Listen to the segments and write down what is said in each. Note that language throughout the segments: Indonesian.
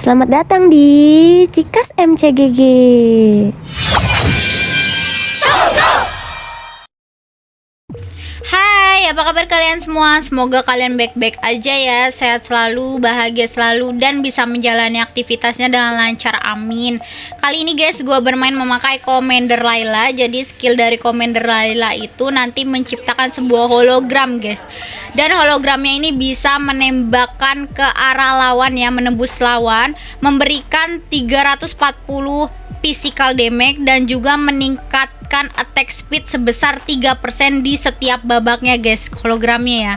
Selamat datang di Cikas MCGG. Hai, apa kabar kalian semua? Semoga kalian baik-baik aja ya, sehat selalu, bahagia selalu, dan bisa menjalani aktivitasnya dengan lancar, amin. Kali ini guys, gue bermain memakai Commander Layla. Jadi skill dari Commander Layla itu nanti menciptakan sebuah hologram guys. Dan hologramnya ini bisa menembakkan ke arah lawan ya, menembus lawan, memberikan 340 physical damage dan juga meningkatkan attack speed sebesar 3% di setiap babaknya guys, hologramnya ya.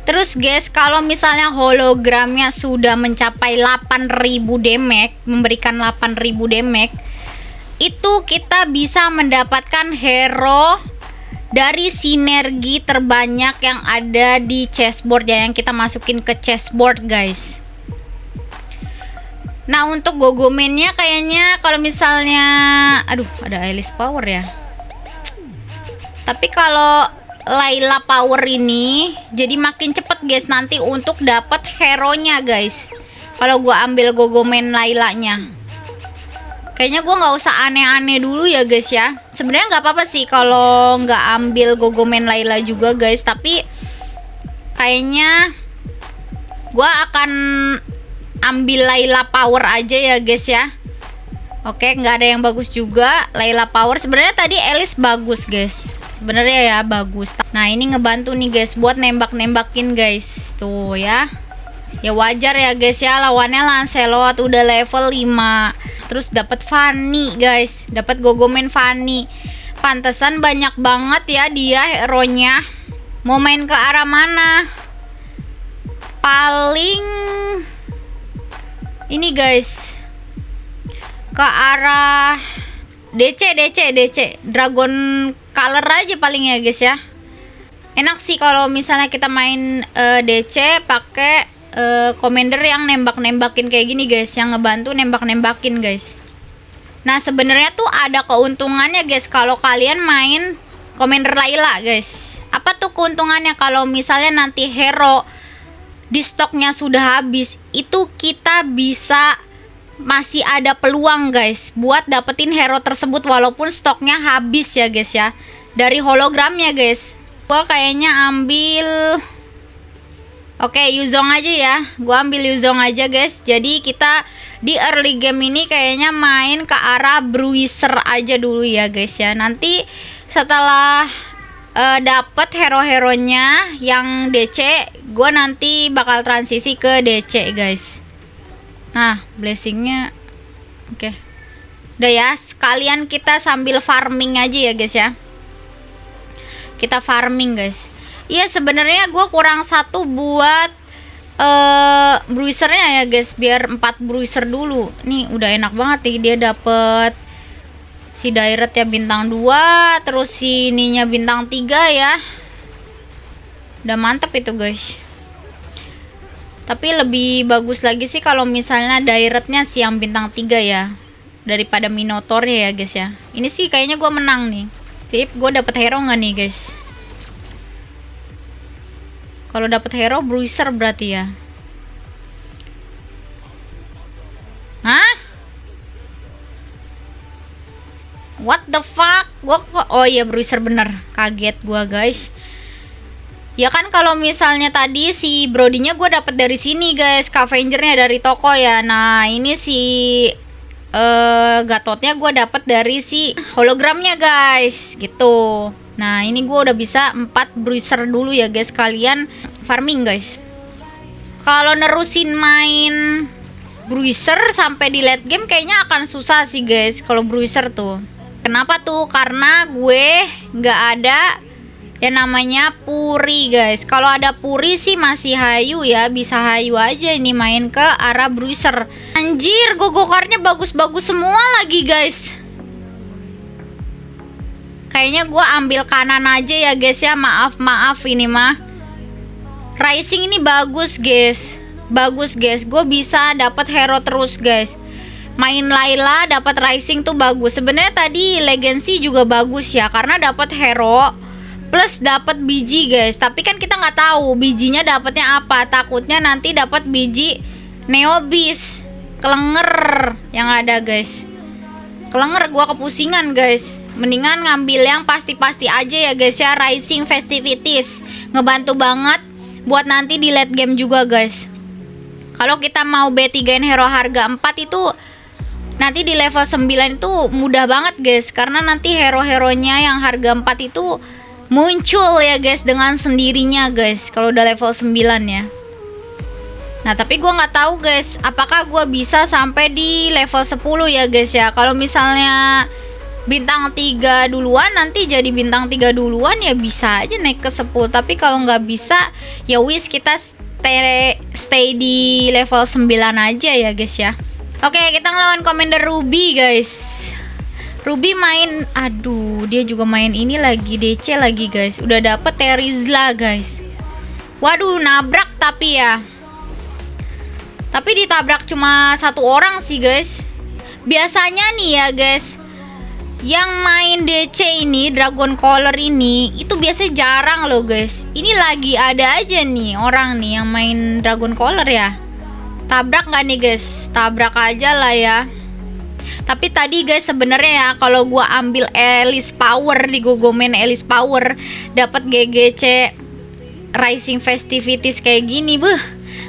Terus guys, kalau misalnya hologramnya sudah mencapai 8000 damage, memberikan 8000 damage, itu kita bisa mendapatkan hero dari sinergi terbanyak yang ada di chessboard ya, yang kita masukin ke chessboard guys. Nah, untuk gogomennya kayaknya kalau misalnya ada Alice Power ya. Tapi kalau Layla Power ini jadi makin cepet guys nanti untuk dapat hero-nya guys. Kalau gua ambil gogomen Laylanya. Kayaknya gua nggak usah aneh-aneh dulu ya guys ya. Sebenarnya nggak apa-apa sih kalau nggak ambil gogomen Layla juga guys, tapi kayaknya gua akan ambil Layla Power aja ya guys ya. Oke, nggak ada yang bagus juga. Layla Power sebenarnya tadi Alice bagus guys, sebenarnya ya bagus. Nah, ini ngebantu nih guys buat nembak-nembakin guys. Tuh ya. Ya wajar ya guys ya, lawannya Lancelot udah level 5. Terus dapat Fanny guys, dapat gogomen Fanny. Pantesan banyak banget ya dia hero-nya. Mau main ke arah mana? Paling ini guys, ke arah DC Dragon Color aja paling ya guys ya. Enak sih kalau misalnya kita main DC pakai commander yang nembak-nembakin kayak gini guys, yang ngebantu nembak-nembakin guys. Nah, sebenarnya tuh ada keuntungannya guys kalau kalian main Commander Layla guys. Apa tuh keuntungannya? Kalau misalnya nanti hero di stoknya sudah habis, itu kita bisa masih ada peluang guys buat dapetin hero tersebut walaupun stoknya habis ya guys ya, dari hologramnya guys. Gua kayaknya ambil Yuzong aja ya. Gua ambil Yuzong aja guys. Jadi kita di early game ini kayaknya main ke arah Bruiser aja dulu ya guys ya. Nanti setelah dapat hero-heronya yang DC, gue nanti bakal transisi ke DC guys. Nah, blessingnya oke. Udah ya, sekalian kita sambil farming aja ya guys ya. Kita farming guys. Iya, sebenarnya gue kurang satu buat bruisernya ya guys, biar 4 bruiser dulu. Nih udah enak banget nih, dia dapet si Direct ya bintang 2, terus si ininya bintang 3 ya. Udah mantep itu guys. Tapi lebih bagus lagi sih kalau misalnya Directnya si yang bintang 3 ya, daripada Minotaurnya ya guys ya. Ini sih kayaknya gue menang nih. Sip, gue dapet hero nggak nih guys? Kalau dapet hero bruiser berarti ya. Hah? What the fuck? Oh iya, bruiser bener. Kaget gua guys. Ya kan kalau misalnya tadi si Brodinya gue dapet dari sini guys, Scavengernya dari toko ya. Nah, ini si Gatotnya gue dapet dari si hologramnya guys, gitu. Nah, ini gue udah bisa 4 bruiser dulu ya guys. Kalian farming guys. Kalau nerusin main bruiser sampai di late game kayaknya akan susah sih guys kalau bruiser tuh. Kenapa tuh? Karena gue nggak ada yang namanya Puri guys. Kalau ada Puri sih masih hayu ya, bisa hayu aja ini main ke arah bruiser. Anjir, gogokarnya bagus-bagus semua lagi guys. Kayaknya gue ambil kanan aja ya guys ya. Maaf ini mah. Rising ini bagus guys. Bagus guys. Gue bisa dapat hero terus guys. Main Layla dapat Rising tuh bagus. Sebenarnya tadi Legacy juga bagus ya, karena dapat hero plus dapat biji guys. Tapi kan kita nggak tahu bijinya dapatnya apa. Takutnya nanti dapat biji Neobis. kelenger yang ada guys. Kelenger, gua kepusingan guys. Mendingan ngambil yang pasti-pasti aja ya guys ya. Rising Festivities ngebantu banget buat nanti di late game juga guys. Kalau kita mau B3-in hero harga 4 itu nanti di level 9 itu mudah banget guys. Karena nanti hero-heronya yang harga 4 itu muncul ya guys dengan sendirinya guys. Kalau udah level 9 ya. Nah tapi gue nggak tahu guys, apakah gue bisa sampai di level 10 ya guys ya. Kalau misalnya bintang 3 duluan, nanti jadi bintang 3 duluan ya bisa aja naik ke 10. Tapi kalau nggak bisa ya wis kita stay di level 9 aja ya guys ya. Oke, kita ngelawan Commander Ruby guys. Ruby main, aduh dia juga main ini lagi, DC lagi guys. Udah dapet Terizla guys. Waduh, nabrak tapi ya. Tapi ditabrak cuma satu orang sih guys. Biasanya nih ya guys, yang main DC ini, Dragon Caller ini, itu biasanya jarang loh guys. Ini lagi ada aja nih orang nih yang main Dragon Caller ya. Tabrak nggak nih guys? Tabrak aja lah ya. Tapi tadi guys sebenarnya ya, kalau gua ambil Alice Power di Gogomen Alice Power, dapat GGC Rising Festivities kayak gini,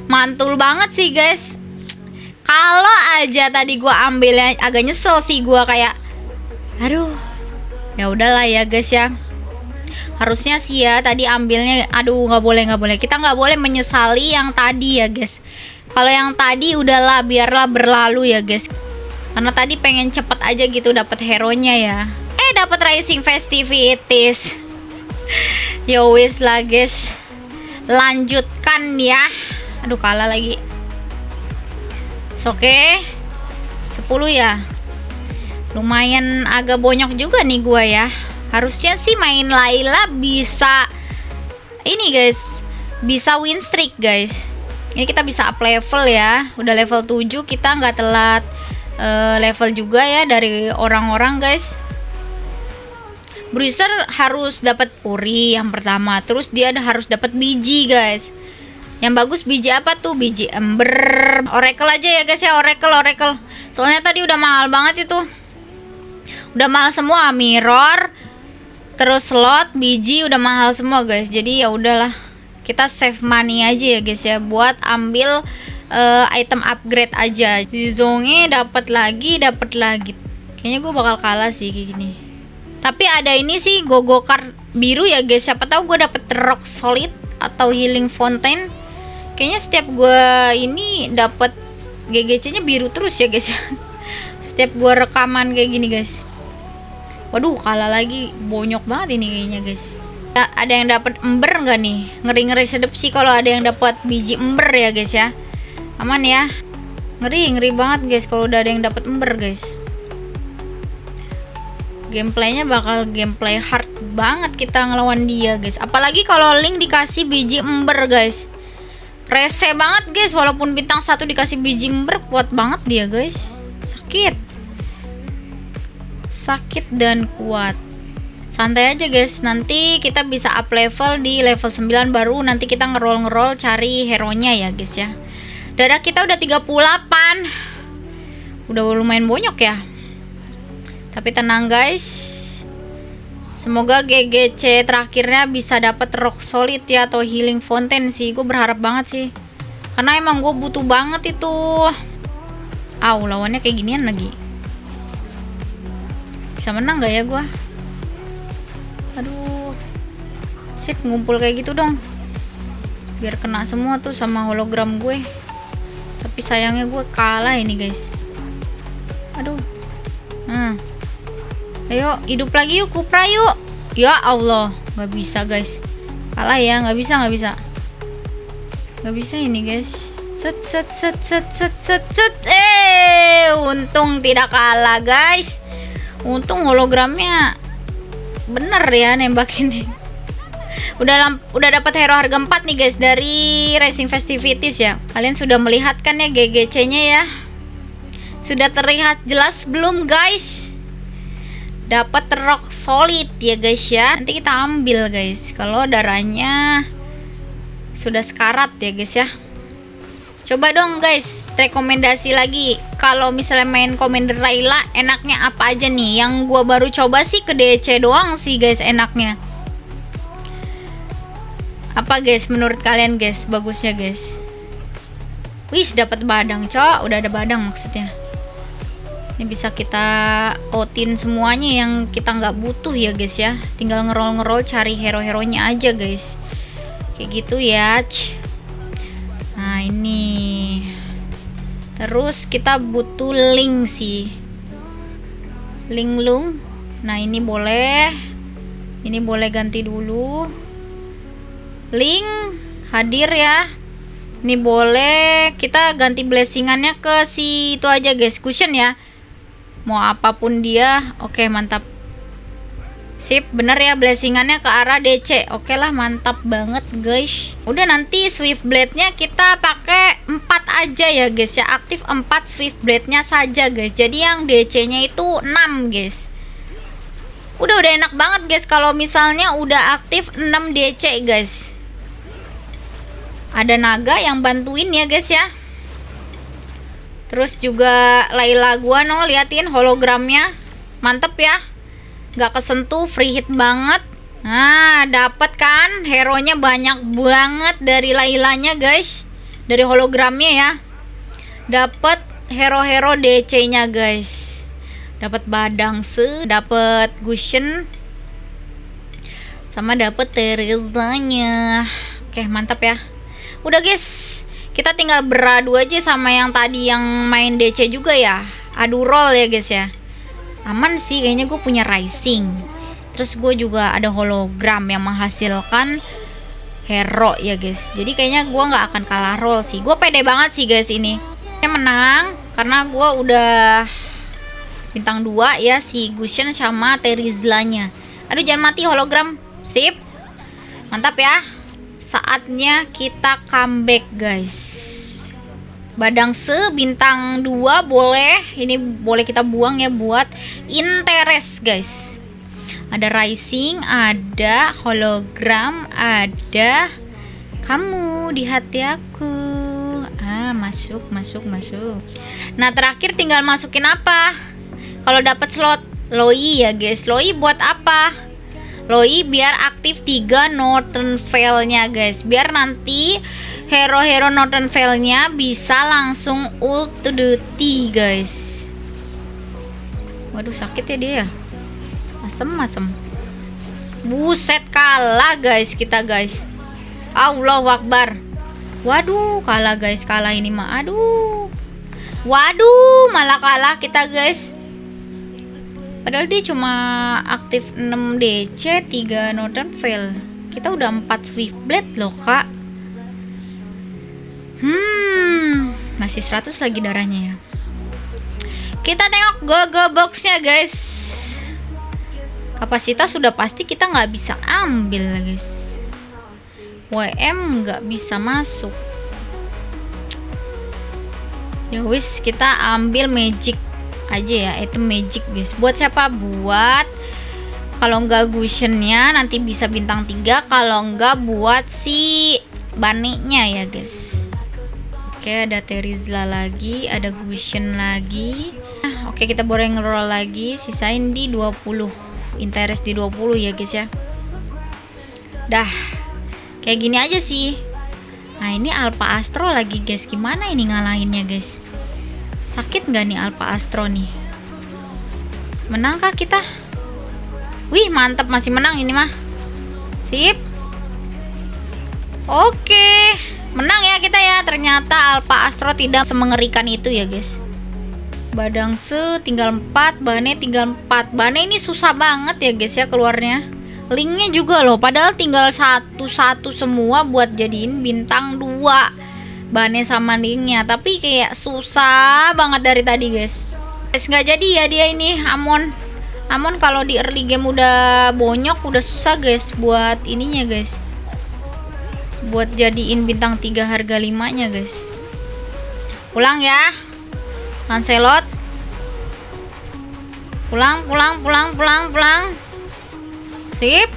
mantul banget sih guys. Kalau aja tadi gua ambilnya, agak nyesel sih gua, kayak aduh. Ya udahlah ya guys ya. Harusnya sih ya tadi ambilnya, aduh nggak boleh. Kita nggak boleh menyesali yang tadi ya guys. Kalau yang tadi udahlah, biarlah berlalu ya guys. Karena tadi pengen cepet aja gitu dapat hero-nya ya. Dapat Rising Festivities. Yo wis lah guys. Lanjutkan ya. Aduh kalah lagi. Oke, 10 ya. Lumayan agak bonyok juga nih gua ya. Harusnya sih main Layla bisa ini guys, bisa win streak guys. Ini kita bisa up level ya. Udah level 7, kita nggak telat level juga ya dari orang-orang guys. Bruiser harus dapat Puri yang pertama, terus dia harus dapat biji guys. Yang bagus biji apa tuh? Biji Ember. Oracle aja ya guys ya, Oracle. Soalnya tadi udah mahal banget itu. Udah mahal semua, mirror, terus slot, biji udah mahal semua guys. Jadi ya udahlah. Kita save money aja ya guys ya buat ambil item upgrade aja. Zongnya dapat lagi. Kayaknya gue bakal kalah sih kayak gini. Tapi ada ini sih Gogokar biru ya guys. Siapa tahu gue dapet Rock Solid atau Healing Fountain. Kayaknya setiap gue ini dapat GGC-nya biru terus ya guys ya. Setiap gue rekaman kayak gini guys. Waduh, kalah lagi. Bonyok banget ini kayaknya guys. Ada yang dapat ember nggak nih? Ngeri sedep sih kalau ada yang dapat biji ember ya guys ya. Aman ya. Ngeri banget guys kalau udah ada yang dapat ember guys. Gameplaynya bakal gameplay hard banget kita ngelawan dia guys. Apalagi kalau Link dikasih biji ember guys. Rese banget guys, walaupun bintang 1 dikasih biji ember, kuat banget dia guys. Sakit dan kuat. Santai aja guys, nanti kita bisa up level di level 9 baru nanti kita ngerol cari hero-nya ya guys ya. Darah kita udah 38. Udah lumayan bonyok ya. Tapi tenang guys. Semoga GGC terakhirnya bisa dapat Rock Solid ya, atau Healing Fountain sih. Gue berharap banget sih. Karena emang gue butuh banget itu. Lawannya kayak ginian lagi. Bisa menang gak ya gue? Aduh. Sip, ngumpul kayak gitu dong. Biar kena semua tuh sama hologram gue. Tapi sayangnya gue kalah ini guys. Aduh. Ayo, hidup lagi yuk, Kupra yuk. Ya Allah, nggak bisa guys. Kalah ya, nggak bisa. Nggak bisa ini guys. Untung tidak kalah guys. Untung hologramnya bener ya nembakin. Udah dapat hero harga 4 nih guys dari Rising Festivities ya. Kalian sudah melihat kan ya GGC-nya ya. Sudah terlihat jelas belum guys? Dapat Rock Solid ya guys ya. Nanti kita ambil guys kalau darahnya sudah sekarat ya guys ya. Coba dong guys, rekomendasi lagi. Kalau misalnya main Commander Layla, enaknya apa aja nih? Yang gua baru coba sih ke DC doang sih guys enaknya. Apa guys menurut kalian guys bagusnya guys? Wis dapat badang, cok. Udah ada badang maksudnya. Ini bisa kita outin semuanya yang kita nggak butuh ya guys ya. Tinggal ngerol-ngerol cari hero-heronya aja guys. Kayak gitu ya. Nah ini. Terus kita butuh link sih. Link lung. Nah ini boleh. Ini boleh ganti dulu. Link hadir ya. Ini boleh. Kita ganti blessingannya ke si itu aja guys. Cushion ya. Mau apapun dia. Oke mantap. Sip, bener ya blessingannya ke arah DC. Oke lah, mantap banget guys. Udah nanti Swift Blade-nya kita pakai 4 aja ya guys ya. Aktif 4 Swift Blade-nya saja guys. Jadi yang DC-nya itu 6 guys. Udah enak banget guys kalau misalnya udah aktif 6 DC guys. Ada naga yang bantuin ya guys ya. Terus juga Layla gua liatin hologramnya. Mantep ya. Gak kesentuh, free hit banget. Nah, dapat kan hero-nya banyak banget dari Laylanya guys. Dari hologramnya ya. Dapat hero-hero DC-nya guys. Dapat Badangse, dapat Gushen, sama dapat Terizanya. Oke, mantap ya. Udah guys, kita tinggal beradu aja sama yang tadi yang main DC juga ya. Adu roll ya guys ya. Aman sih kayaknya, gue punya Rising. Terus gue juga ada hologram yang menghasilkan hero ya guys. Jadi kayaknya gue nggak akan kalah roll sih. Gue pede banget sih guys ini. Saya menang karena gue udah bintang 2 ya, si Gushen sama Terizlanya. Aduh jangan mati hologram. Sip. Mantap ya. Saatnya kita comeback guys. Badangse bintang 2 boleh. Ini boleh kita buang ya buat interest guys. Ada Rising, ada hologram, ada kamu di hati aku. Masuk. Nah, terakhir tinggal masukin apa? Kalau dapat slot Loi ya guys. Loi buat apa? Loi biar aktif 3 Northern Veil-nya guys. Biar nanti hero-hero Northern Veil-nya bisa langsung ult to the T guys. Waduh sakit ya dia ya. Asem. Buset, kalah guys kita guys. Allahu Akbar. Waduh kalah guys, kalah ini mah. Waduh malah kalah kita guys. Padahal dia cuma aktif 6 DC 3 Northern Veil. Kita udah 4 Swift Blade loh kak. Masih 100 lagi darahnya ya. Kita tengok go boxnya guys. Kapasitas sudah pasti kita nggak bisa ambil guys. WM nggak bisa masuk. Ya wis, kita ambil magic aja ya, item magic guys. Buat siapa? Buat kalau nggak Gushennya nanti bisa bintang 3. Kalau nggak buat si Bunny-nya ya guys. Oke, ada Terizla lagi, ada Gushen lagi. Oke, kita boleh ngeroll lagi. Sisain di 20, interest di 20 ya guys ya. Dah, kayak gini aja sih. Nah ini Alpha Astro lagi guys. Gimana ini ngalahinnya guys? Sakit nggak nih Alpha Astro nih? Menangkah kita? Wih mantap, masih menang ini mah. Sip. Oke, menang ya kita ya. Ternyata Alpha Astro tidak semengerikan itu ya guys. Badangse tinggal 4, Bane tinggal 4. Bane ini susah banget ya guys ya keluarnya. Linknya juga loh, padahal tinggal satu-satu semua buat jadiin bintang 2 Bane sama linknya. Tapi kayak susah banget dari tadi guys. Nggak jadi ya dia ini Amon kalau di early game udah bonyok, udah susah guys buat ininya guys. Buat jadiin bintang 3 harga 5 nya guys. Pulang ya Lancelot. Pulang. Sip.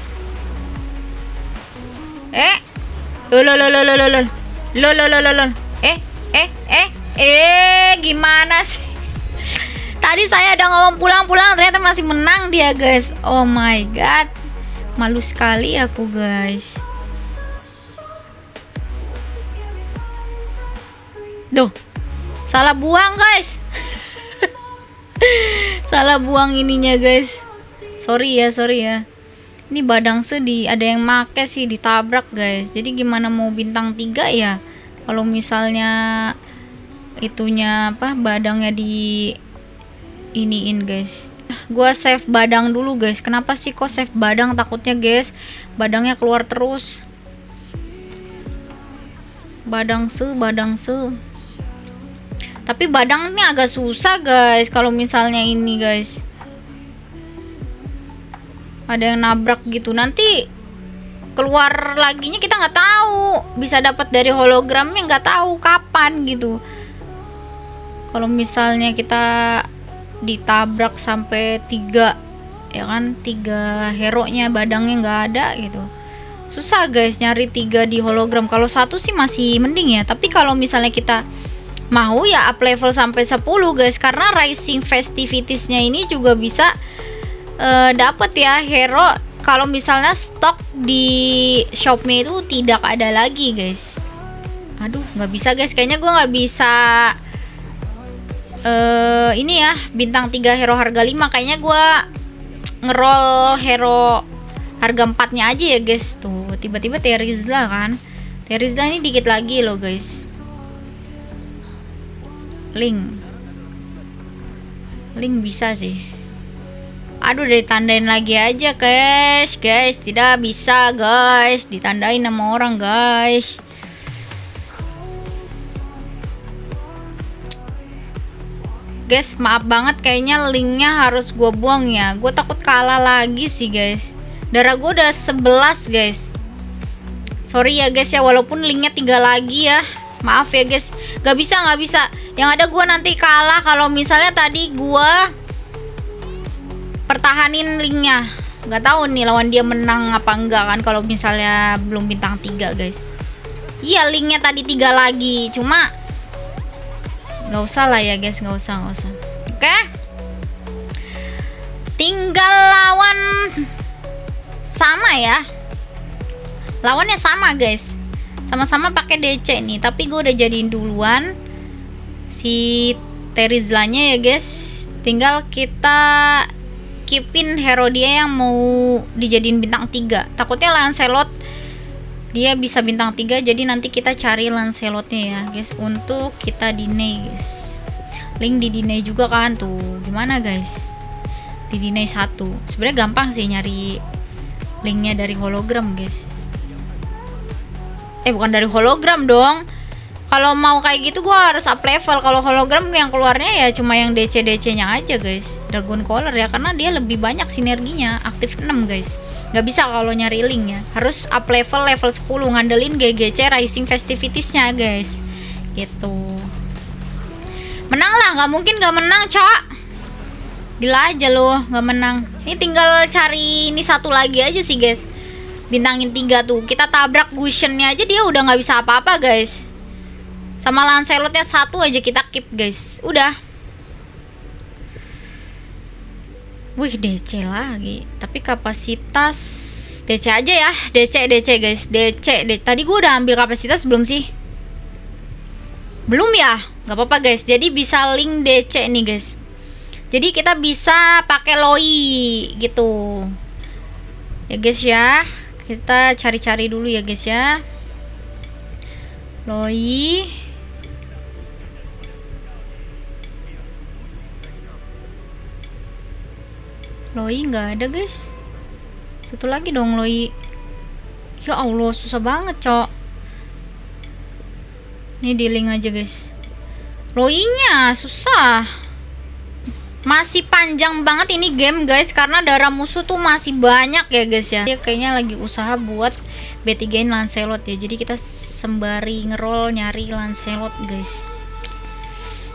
Lol. Gimana sih? Tadi saya udah ngomong pulang-pulang, ternyata masih menang dia, guys. Oh my god. Malu sekali aku, guys. Duh. Salah buang, guys. Salah buang ininya, guys. Sorry ya. Ini badang sedih, ada yang make sih ditabrak, guys. Jadi gimana mau bintang 3 ya? Kalau misalnya itunya apa? Badangnya di iniin, guys. Gua save badang dulu, guys. Kenapa sih kok save badang? Takutnya, guys, badangnya keluar terus. Badang se. Tapi badang ini agak susah, guys. Kalau misalnya ini, guys, ada yang nabrak gitu, nanti keluar laginya kita nggak tahu. Bisa dapat dari hologramnya nggak tahu kapan gitu. Kalau misalnya kita ditabrak sampai 3, ya kan, 3 hero-nya badangnya nggak ada gitu, susah, guys, nyari 3 di hologram. Kalau 1 sih masih mending ya, tapi kalau misalnya kita mau ya up level sampai 10, guys, karena Rising Festivities-nya ini juga bisa dapat ya hero kalau misalnya stok di shopnya itu tidak ada lagi, guys. Aduh, nggak bisa, guys, kayaknya gue nggak bisa ini ya, bintang 3 hero harga 5. Kayaknya gue ngerol hero harga 4-nya aja ya, guys. Tuh, tiba-tiba Terizla kan. Terizla ini dikit lagi loh, guys. Link bisa sih. Aduh, ditandain lagi aja, guys. Tidak bisa, guys. Ditandain sama orang, guys. Guys, maaf banget, kayaknya linknya harus gue buang ya. Gue takut kalah lagi sih, guys. Darah gue udah 11, guys. Sorry ya, guys ya, walaupun linknya 3 lagi ya. Maaf ya, guys. Gak bisa. Yang ada gue nanti kalah kalau misalnya tadi gue pertahanin linknya. Gak tahu nih lawan dia menang apa enggak kan kalau misalnya belum bintang 3, guys. Iya, linknya tadi 3 lagi. Cuma nggak usah lah ya, guys, nggak usah. Oke, tinggal lawan sama ya, lawannya sama, guys, sama-sama pakai DC nih, tapi gue udah jadiin duluan si Terizlanya ya, guys. Tinggal kita keepin hero dia yang mau dijadiin bintang 3. Takutnya Lancelot dia bisa bintang 3, jadi nanti kita cari Lancelotnya ya, guys, untuk kita dinay, guys. Link di dinay juga kan tuh. Gimana, guys? Di dinay 1. Sebenarnya gampang sih nyari linknya dari hologram, guys. Bukan dari hologram dong. Kalau mau kayak gitu gua harus up level. Kalau hologram yang keluarnya ya cuma yang DC-nya aja, guys. Dragon Caller ya, karena dia lebih banyak sinerginya, aktif 6, guys. Nggak bisa kalau nyari link ya, harus up level 10 ngandelin GGC Rising Festivitiesnya, guys, gitu. Menang lah, nggak mungkin nggak menang, cok. Gila aja loh, nggak menang. Ini tinggal cari ini 1 lagi aja sih, guys. Bintangin 3 tuh, kita tabrak Gusionnya aja dia udah nggak bisa apa-apa, guys. Sama Lancelotnya 1 aja kita keep, guys. Udah. Wih, DC lagi. Tapi kapasitas DC aja ya. DC, guys. DC. Tadi gue udah ambil kapasitas belum sih? Belum ya? Gak apa-apa, guys. Jadi bisa link DC nih, guys. Jadi kita bisa pakai Loi gitu. Ya, guys ya. Kita cari-cari dulu ya, guys ya. Loi. Loi nggak ada, guys. Satu lagi dong Loi. Ya Allah, susah banget, cok. Ini di link aja, guys. Loi-nya susah. Masih panjang banget ini game, guys, karena darah musuh tuh masih banyak ya, guys ya. Dia kayaknya lagi usaha buat B3-in Lancelot ya. Jadi kita sembari ngerol nyari Lancelot, guys.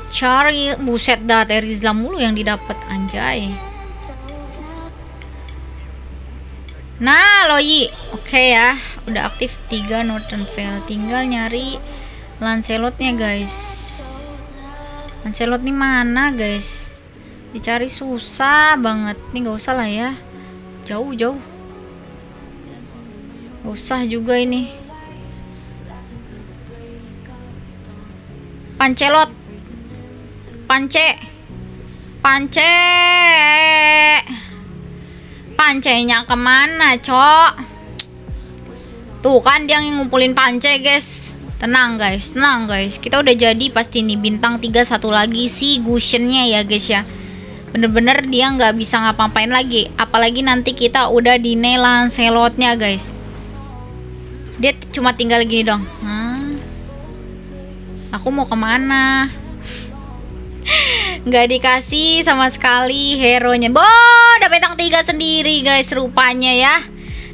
Cari, buset dah, Terizla mulu yang didapat, anjay. Nah, Loi, oke ya, udah aktif 3 Northern Vale. Tinggal nyari Lancelotnya, guys. Lancelot nih mana guys? Dicari susah banget. Nih gak usah lah ya. Jauh. Gak usah juga ini. Pancelot. Pancenya kemana, Cok? Tuh kan dia yang ngumpulin pance, guys. Tenang guys. Kita udah jadi pasti nih bintang 3 satu lagi si Gusionnya ya guys ya. Bener-bener dia nggak bisa ngapa-ngapain lagi. Apalagi nanti kita udah di Lancelotnya guys. Dia cuma tinggal gini dong. Aku mau kemana? Nggak dikasih sama sekali hero-nya. Udah bintang 3 sendiri guys rupanya ya.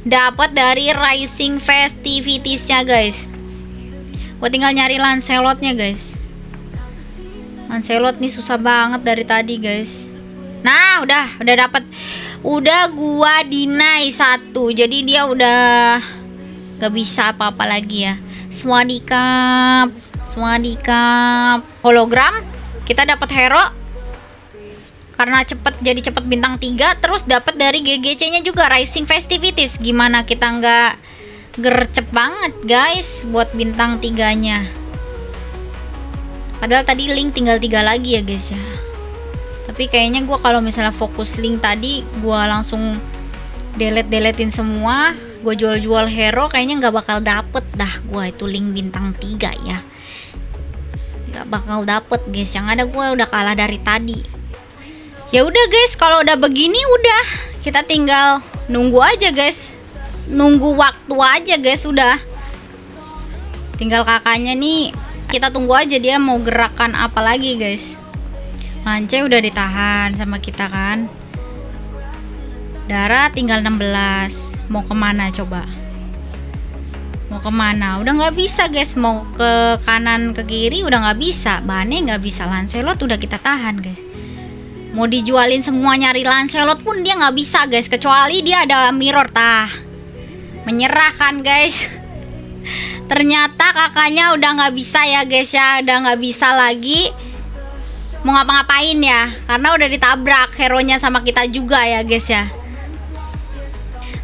Dapat dari Rising Festivities-nya guys. Gue tinggal nyari Lancelotnya guys. Lancelot nih susah banget dari tadi guys. Nah udah dapet. Udah gua deny 1. Jadi dia udah gak bisa apa-apa lagi ya. Swadikap. Hologram. Kita dapat hero. Karena jadi cepet bintang 3. Terus dapat dari GGC-nya juga Rising Festivities. Gimana kita nggak gercep banget guys buat bintang 3-nya. Padahal tadi link tinggal 3 lagi ya guys ya. Tapi kayaknya gue kalau misalnya fokus link tadi, gue langsung deletein semua, gue jual hero, kayaknya nggak bakal dapet dah gue itu link bintang 3 ya. Nggak bakal dapet guys. Yang ada gue udah kalah dari tadi. Ya udah guys, kalau udah begini udah kita tinggal nunggu aja guys. Nunggu waktu aja guys, udah tinggal kakaknya nih, kita tunggu aja dia mau gerakan apa lagi guys. Lance udah ditahan sama kita kan. Darah tinggal 16. Mau kemana coba? Mau kemana? Udah nggak bisa guys. Mau ke kanan ke kiri udah nggak bisa. Bahannya nggak bisa. Lancelot udah kita tahan guys. Mau dijualin semua nyari Lancelot pun dia nggak bisa guys, kecuali dia ada mirror tah. Menyerah kan guys. Ternyata kakaknya udah nggak bisa ya guys ya. Udah nggak bisa lagi mau ngapa-ngapain ya, karena udah ditabrak hero-nya sama kita juga ya guys ya.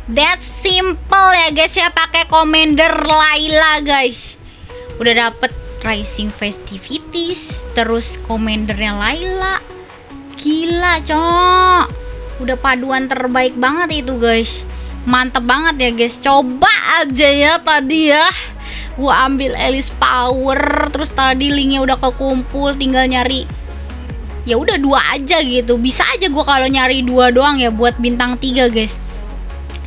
That simple ya guys ya. Pakai Commander Layla guys. Udah dapet Rising Festivities, terus Commandernya Layla. Gila cok. Udah paduan terbaik banget itu guys. Mantep banget ya guys. Coba aja ya tadi ya gua ambil Alice Power, terus tadi linknya udah kekumpul, tinggal nyari ya udah 2 aja gitu. Bisa aja gua kalau nyari 2 doang ya buat bintang 3 guys.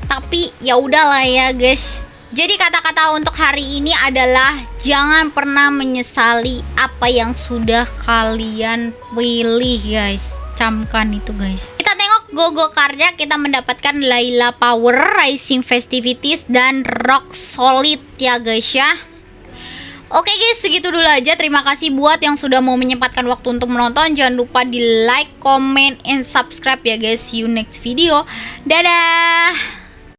Tapi ya udahlah ya guys. Jadi kata-kata untuk hari ini adalah jangan pernah menyesali apa yang sudah kalian pilih guys. Camkan itu guys. Kita tengok Gogo cardnya, kita mendapatkan Layla Power, Rising Festivities, dan Rock Solid ya guys ya. Oke guys, segitu dulu aja. Terima kasih buat yang sudah mau menyempatkan waktu untuk menonton. Jangan lupa di like, comment, and subscribe ya guys. See you next video. Dadah.